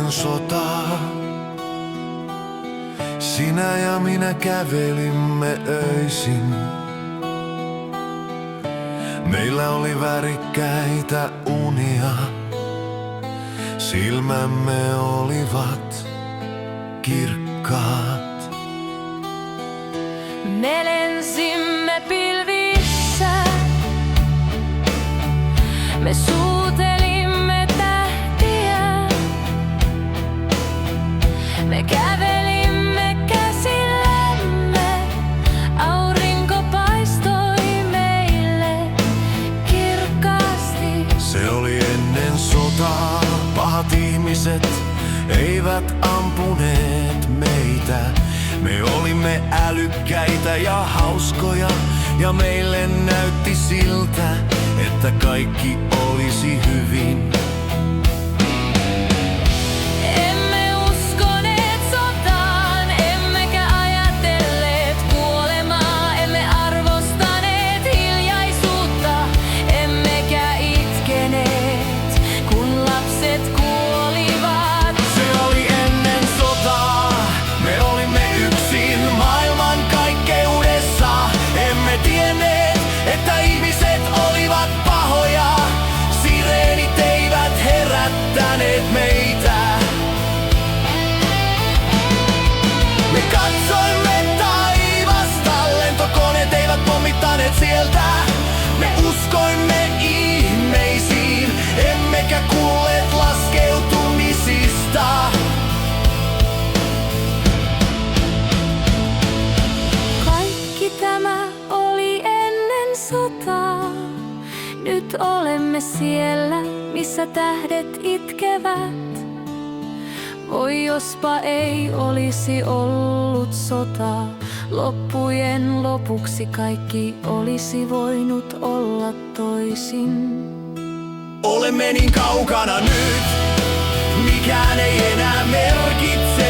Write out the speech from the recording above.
ennen sotaa. Sinä ja minä kävelimme öisin. Meillä oli värikkäitä unia. Silmämme olivat kirkkaat. Me lensimme pilvissä. Me suutelimme tähtiä. Me kävelimme käsillämme. Aurinko paistoi meille kirkkaasti. Se oli ennen sotaa. Pahat ihmiset eivät ampuneet meitä. Me olimme älykkäitä ja hauskoja, ja meille näytti siltä, että kaikki olisi hyvin. Emme uskoneet sotaan, emmekä ajatelleet kuolemaa. Emme arvostaneet hiljaisuutta, emmekä itkeneet, kun lapset kuolivat. Se oli ennen sotaa. Me olimme yksin maailman kaikkeudessa. Emme tienneet, että ihmiset olivat pahoja. Sireenit eivät herättäneet meitä. Me katsoimme taivasta, lentokoneet eivät pommittaneet sieltä. Me uskoimme ihmeisiin, emmekä kuulleet laskeutumisista. Kaikki tämä oli ennen sotaa. Nyt olemme siellä, missä tähdet itkevät. Voi jospa ei olisi ollut sotaa. Loppujen lopuksi kaikki olisi voinut olla toisin. Olemme niin kaukana nyt, mikään ei enää merkitse